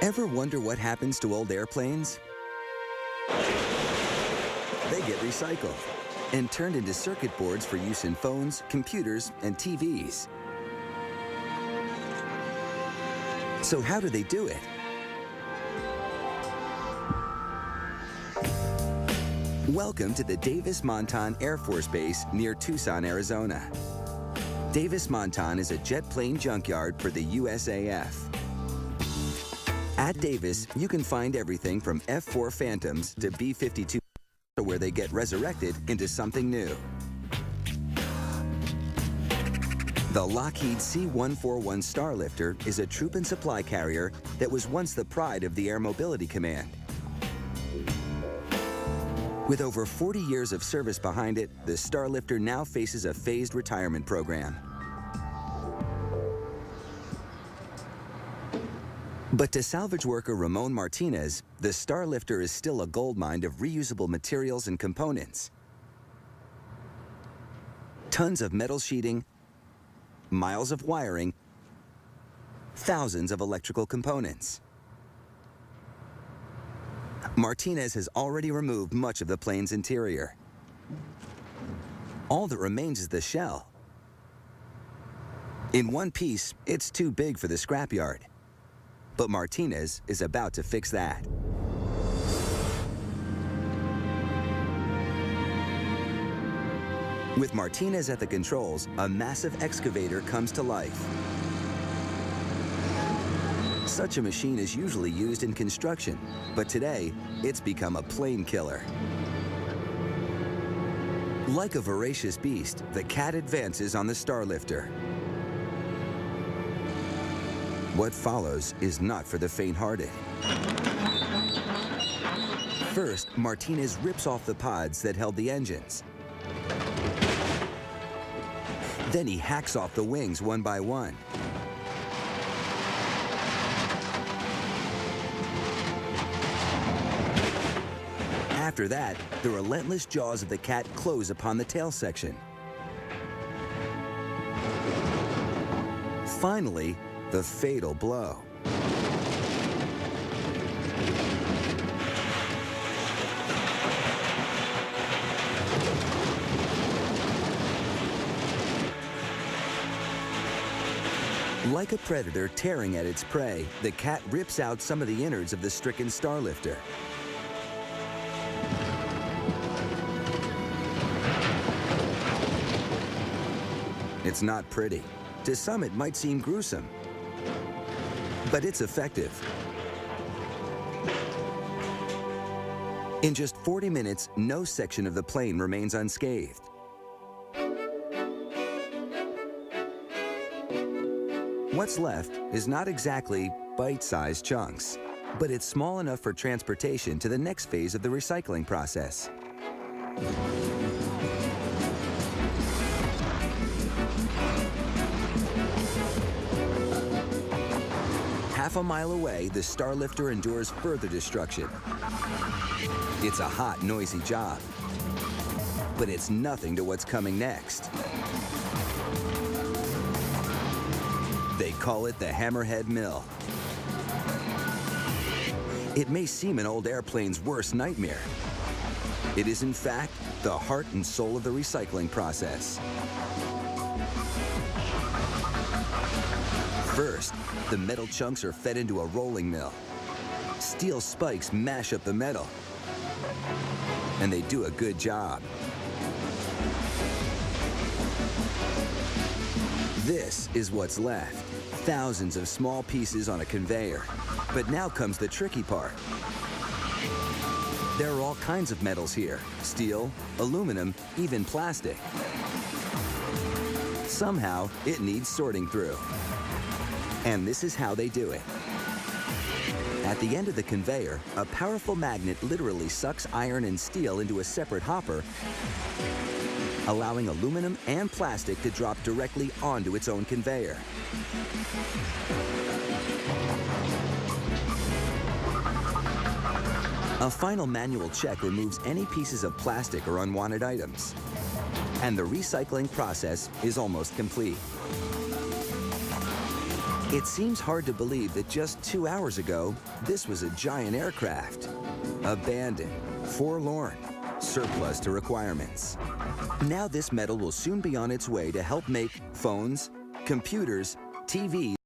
Ever wonder what happens to old airplanes? They get recycled and turned into circuit boards for use in phones, computers, and TVs. So how do they do it? Welcome to the Davis-Montán Air Force Base near Tucson, Arizona. Davis-Montán is a jet plane junkyard for the USAF. At Davis, you can find everything from F-4 Phantoms to B-52, where they get resurrected into something new. The Lockheed C-141 Starlifter is a troop and supply carrier that was once the pride of the Air Mobility Command. With over 40 years of service behind it, the Starlifter now faces a phased retirement program. But to salvage worker Ramon Martinez, the Starlifter is still a goldmine of reusable materials and components. Tons of metal sheeting, miles of wiring, thousands of electrical components. Martinez has already removed much of the plane's interior. All that remains is the shell. In one piece, it's too big for the scrapyard. But Martinez is about to fix that. With Martinez at the controls, a massive excavator comes to life. Such a machine is usually used in construction, but today, it's become a plane killer. Like a voracious beast, the cat advances on the Starlifter. What follows is not for the faint-hearted. First, Martinez rips off the pods that held the engines. Then he hacks off the wings one by one. After that, the relentless jaws of the cat close upon the tail section. Finally, the fatal blow. Like a predator tearing at its prey, the cat rips out some of the innards of the stricken Starlifter. It's not pretty. To some, it might seem gruesome, but it's effective. In just 40 minutes, no section of the plane remains unscathed. What's left is not exactly bite-sized chunks, but it's small enough for transportation to the next phase of the recycling process. Half a mile away, the Starlifter endures further destruction. It's a hot, noisy job, but it's nothing to what's coming next. They call it the Hammerhead Mill. It may seem an old airplane's worst nightmare. It is, in fact, the heart and soul of the recycling process. First, the metal chunks are fed into a rolling mill. Steel spikes mash up the metal, and they do a good job. This is what's left, thousands of small pieces on a conveyor. But now comes the tricky part. There are all kinds of metals here: steel, aluminum, even plastic. Somehow, it needs sorting through. And this is how they do it. At the end of the conveyor, a powerful magnet literally sucks iron and steel into a separate hopper, allowing aluminum and plastic to drop directly onto its own conveyor. A final manual check removes any pieces of plastic or unwanted items. And the recycling process is almost complete. It seems hard to believe that just 2 hours ago, this was a giant aircraft. Abandoned, forlorn, surplus to requirements. Now this metal will soon be on its way to help make phones, computers, TVs,